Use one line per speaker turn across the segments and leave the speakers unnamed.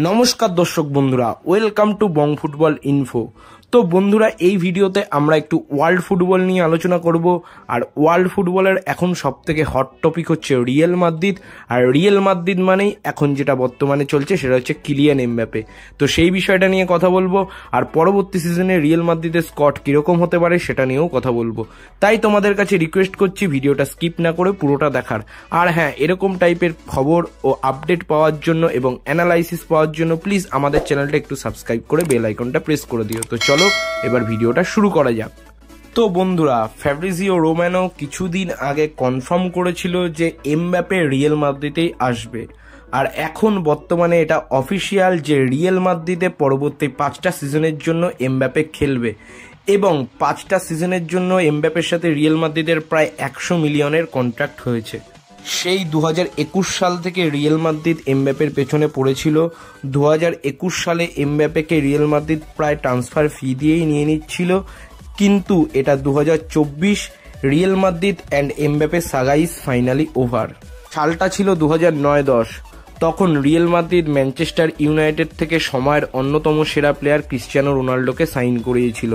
নমস্কার দর্শক বন্ধুরা, welcome to Bong football info. তো বন্ধুরা, এই ভিডিওতে আমরা একটু ওয়ার্ল্ড ফুটবল নিয়ে আলোচনা করব। আর ওয়ার্ল্ড ফুটবলের এখন সবথেকে হট টপিক হচ্ছে রিয়াল মাদ্রিদ। আর রিয়াল মাদ্রিদ মানেই এখন যেটা বর্তমানে চলছে সেটা হচ্ছে কিলিয়ান এমবাপে। তো সেই বিষয়টা নিয়ে কথা বলবো, আর পরবর্তী সিজনে রিয়াল মাদ্রিদের স্কোয়াড কিরকম হতে পারে সেটা নিয়েও কথা বলবো। তাই তোমাদের কাছে রিকোয়েস্ট করছি ভিডিওটা স্কিপ না করে পুরোটা দেখার। আর হ্যাঁ, এরকম টাইপের খবর ও আপডেট পাওয়ার জন্য এবং অ্যানালাইসিস পাওয়ার জন্য প্লিজ আমাদের চ্যানেলটা একটু সাবস্ক্রাইব করে বেল আইকনটা প্রেস করে দিও। তো চলো এবার ভিডিওটা শুরু করা যাক। তো বন্ধুরা, ফ্যাব্রিজিও রোমানো কিছুদিন আগে কনফার্ম করেছিল যে এমবাপে রিয়াল মাদ্রিদেই আসবে। আর এখন বর্তমানে এটা অফিসিয়াল যে রিয়াল মাদ্রিদে পরবর্তী 5টা সিজনের জন্য এমবাপে খেলবে, এবং 5টা সিজনের জন্য এমবাপের সাথে রিয়াল মাদ্রিদের প্রায় 100 মিলিয়নের কন্ট্রাক্ট হয়েছে। সেই 2021 সাল থেকে রিয়াল মাদ্রিদ এমবাপের পেছনে পড়েছিল। 2021 সালে এমবাপেকে রিয়াল মাদ্রিদ প্রায় ট্রান্সফার ফি দিয়েই নিয়ে নিচ্ছিল, কিন্তু এটা 2024 Real Madrid and Mbappe Saga is finally over. সালটা ছিল 2009-10। তখন রিয়াল মাদ্রিদ ম্যানচেস্টার ইউনাইটেড থেকে সময়ের অন্যতম সেরা প্লেয়ার ক্রিস্টিয়ানো রোনাল্ডোকে সাইন করিয়েছিল।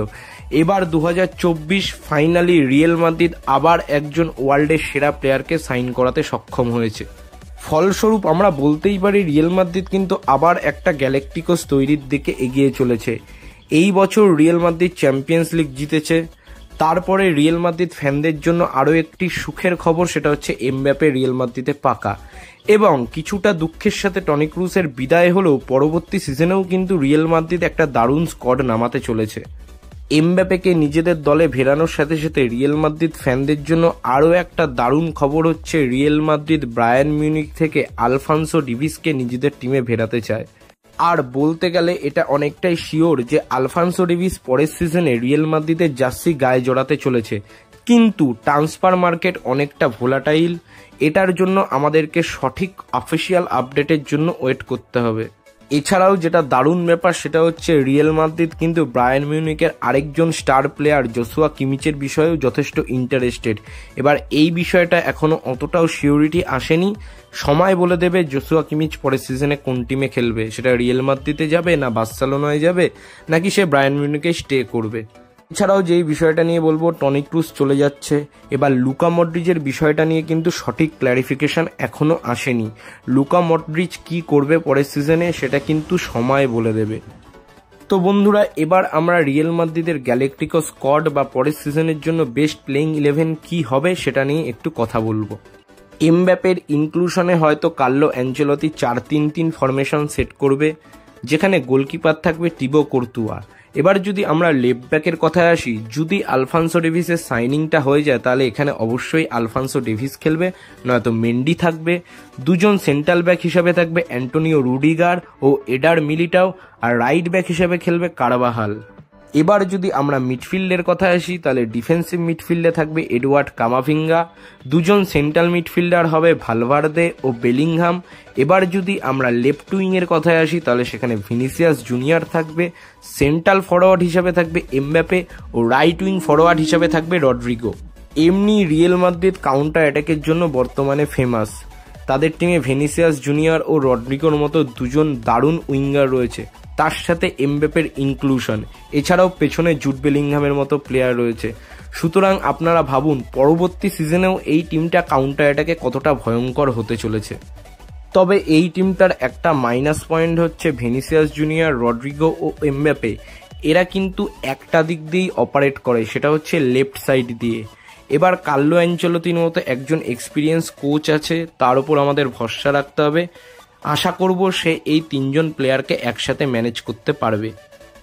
এবার 2024 ফাইনালি রিয়াল মাদ্রিদ আবার একজন ওয়ার্ল্ডের সেরা প্লেয়ারকে সাইন করাতে সক্ষম হয়েছে। ফলস্বরূপ আমরা বলতেই পারি রিয়াল মাদ্রিদ কিন্তু আবার একটা গ্যালাক্টিকোস তৈরির দিকে এগিয়ে চলেছে। এই বছর রিয়াল মাদ্রিদ চ্যাম্পিয়ন্স লিগ জিতেছে। তারপরে রিয়াল মাদ্রিদ ফ্যানদের জন্য আরও একটি সুখের খবর, সেটা হচ্ছে এমবাপে রিয়াল মাদ্রিদে পাকা। এবং কিছুটা দুঃখের সাথে টনি ক্রুসের বিদায় হলেও পরবর্তী সিজনেও কিন্তু রিয়াল মাদ্রিদ একটা দারুণ স্কোয়াড নামাতে চলেছে। এমবাপেকে নিজেদের দলে ফেরানোর সাথে সাথে রিয়াল মাদ্রিদ ফ্যানদের জন্য আরও একটা দারুণ খবর হচ্ছে রিয়াল মাদ্রিদ বায়ার্ন মিউনিখ থেকে আলফানসো ডেভিসকে নিজেদের টিমে ফেরাতে চায়। আর বলতে গেলে এটা অনেকটাই শিওর যে আলফানসো ডেভিস পরের সিজনে রিয়াল মাদ্রিদের জার্সি গায়ে জড়াতে চলেছে। কিন্তু ট্রান্সফার মার্কেট অনেকটা ভোলাটাইল, এটার জন্য আমাদেরকে সঠিক অফিসিয়াল আপডেটের জন্য ওয়েট করতে হবে। এছাড়াও যেটা দারুণ ব্যাপার সেটা হচ্ছে রিয়াল মাদ্রিদ কিন্তু বায়ার্ন মিউনিখের আরেকজন স্টার প্লেয়ার জোসুয়া কিমিচের বিষয়েও যথেষ্ট ইন্টারেস্টেড। এবার এই বিষয়টা এখনো অতটাও সিওরিটি আসেনি, সময় বলে দেবে জোসুয়া কিমিচ পরের সিজনে কোন টিমে খেলবে, সেটা রিয়াল মাদ্রিদে যাবে না বার্সেলোনায় যাবে নাকি সে বায়ার্ন মিউনিখে স্টে করবে। এছাড়াও যেই বিষয়টা নিয়ে বলবো, টনি ক্রুস চলে যাচ্ছে। এবার লুকা মডরিচের বিষয়টা নিয়ে কিন্তু সঠিক ক্ল্যারিফিকেশন এখনো আসেনি। লুকা মডরিচ কি করবে পরের সিজনে সেটা কিন্তু সময় বলে দেবে। তো বন্ধুরা, এবার আমরা রিয়াল মাদ্রিদের গ্যালাক্টিকো স্কোয়াড বা পরের সিজনের জন্য বেস্ট প্লেইং 11 কি হবে সেটা নিয়ে একটু কথা বলবো। এমবাপের ইনক্লুশনে হয়তো কার্লো অ্যাঞ্চেলতি 4-3-3 ফরমেশন সেট করবে, যেখানে গোলকিপার থাকবে টিবো কর্তুয়া। এবার যদি আমরা লেফট ব্যাকের কথায় আসি, যদি আলফানসো ডেভিসের সাইনিংটা হয়ে যায় তাহলে এখানে অবশ্যই আলফানসো ডেভিস খেলবে, নয়তো মেন্ডি থাকবে। দুজন সেন্ট্রাল ব্যাক হিসাবে থাকবে অ্যান্টোনিও রুডিগার ও এডার মিলিটাও, আর রাইট ব্যাক হিসাবে খেলবে কারবাহাল। এবার যদি আমরা মিডফিল্ডের কথা আসি তাহলে ডিফেন্সিভ মিডফিল্ডে থাকবে এডওয়ার্ড কামাভিঙ্গা, দুজন সেন্ট্রাল মিডফিল্ডার হবে ভালভার্দে ও বেলিংহাম। এবার যদি আমরা লেফট উইংয়ের কথায় আসি তাহলে সেখানে ভিনিসিয়াস জুনিয়র থাকবে, সেন্ট্রাল ফরওয়ার্ড হিসাবে থাকবে এমবাপে ও রাইট উইং ফরওয়ার্ড হিসাবে থাকবে রড্রিগো। এমনি রিয়াল মাদ্রিদ কাউন্টার অ্যাটাকের জন্য বর্তমানে ফেমাস। তাদের টিমে ভিনিসিয়াস জুনিয়র ও রড্রিগোর মতো দুজন দারুণ উইঙ্গার রয়েছে, তার সাথে এমবাপের ইনক্লুশন। এছাড়াও পেছনে জুড বেলিংহামের মতো প্লেয়ার রয়েছে। সুতরাং আপনারা ভাবুন পরবর্তী সিজনেও এই টিমটা কাউন্টার অ্যাটাকে কতটা ভয়ঙ্কর হতে চলেছে। তবে এই টিমটার একটা মাইনাস পয়েন্ট হচ্ছে ভিনিসিয়াস জুনিয়র, রড্রিগো ও এমবাপে এরা কিন্তু একটা দিক দিয়েই অপারেট করে, সেটা হচ্ছে লেফট সাইড দিয়ে। এবার কার্লো অ্যাঞ্চেলতির মতো একজন এক্সপিরিয়েন্স কোচ আছে, তার উপর আমাদের ভরসা রাখতে হবে। আশা করব সে এই 3জন প্লেয়ারকে একসাথে ম্যানেজ করতে পারবে।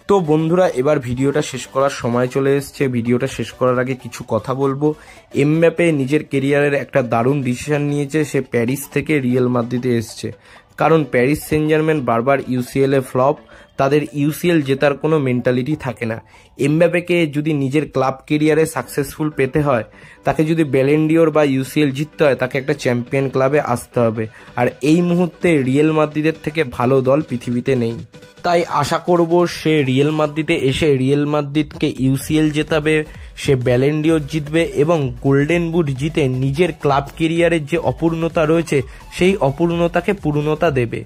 তো বন্ধুরা, এবার ভিডিওটা শেষ করার সময় চলে এসছে। ভিডিওটা শেষ করার আগে কিছু কথা বলবো। এমবাপে নিজের কেরিয়ারের একটা দারুণ ডিসিশন নিয়েছে, সে প্যারিস থেকে রিয়াল মাদ্রিদে এসছে। কারণ প্যারিস সেন্ট জার্মেন বারবার ইউসিএল এ ফ্লপ, তাদের ইউসিএল জেতার কোনো মেন্টালিটি থাকে না। এমবাপেকে যদি নিজের ক্লাব কেরিয়ারে সাকসেসফুল পেতে হয়, তাকে যদি ব্যালন ডিওর বা ইউসিএল জিততে হয়, তাকে একটা চ্যাম্পিয়ন ক্লাবে আসতে হবে। আর এই মুহূর্তে রিয়াল মাদ্রিদের থেকে ভালো দল পৃথিবীতে নেই। তাই আশা করব সে রিয়াল মাদ্রিদে এসে রিয়াল মাদ্রিদকে ইউসিএল জেতাবে, সে ব্যালন ডিওর জিতবে এবং গোল্ডেন বুট জিতে নিজের ক্লাব কেরিয়ারের যে অপূর্ণতা রয়েছে সেই অপূর্ণতাকে পূর্ণতা দেবে।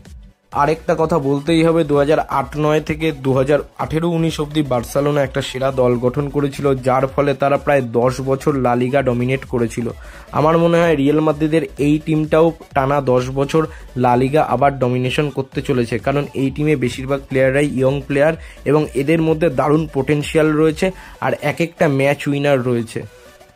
আরেকটা কথা বলতেই হবে, 2008-09 থেকে 2018-19 অব্দি বার্সেলোনা একটা সেরা দল গঠন করেছিল, যার ফলে তারা প্রায় 10 বছর লা লিগা ডমিনেট করেছিল। আমার মনে হয় রিয়াল মাদ্রিদের এই টিমটাও টানা 10 বছর লা লিগা আবার ডমিনেশন করতে চলেছে, কারণ এই টিমে বেশিরভাগ প্লেয়াররাই ইয়ং প্লেয়ার এবং এদের মধ্যে দারুণ পোটেনশিয়াল রয়েছে আর এক একটা ম্যাচ উইনার রয়েছে।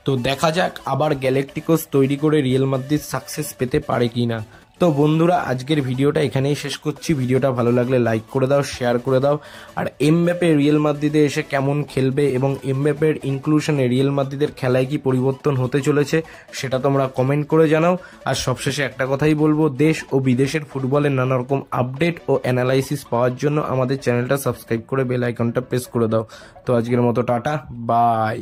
তো দেখা যাক আবার গ্যালাক্টিকোস তৈরি করে রিয়াল মাদ্রিদ সাকসেস পেতে পারে কিনা। তো বন্ধুরা, আজকের ভিডিওটা এখানেই শেষ করছি। ভিডিওটা ভালো লাগলে লাইক করে দাও, শেয়ার করে দাও। আর এমবাপ্পে রিয়াল মাদ্রিদে এসে কেমন খেলবে এবং এমবাপ্পের ইনক্লুশনে রিয়াল মাদ্রিদের খেলায় কি পরিবর্তন হতে চলেছে সেটা তোমরা কমেন্ট করে জানাও। আর সবশেষে একটা কথাই বলবো, দেশ ও বিদেশের ফুটবলের নানা রকম আপডেট ও অ্যানালাইসিস পাওয়ার জন্য আমাদের চ্যানেলটা সাবস্ক্রাইব করে বেল আইকনটা প্রেস করে দাও। তো আজকের মতো টাটা, বাই।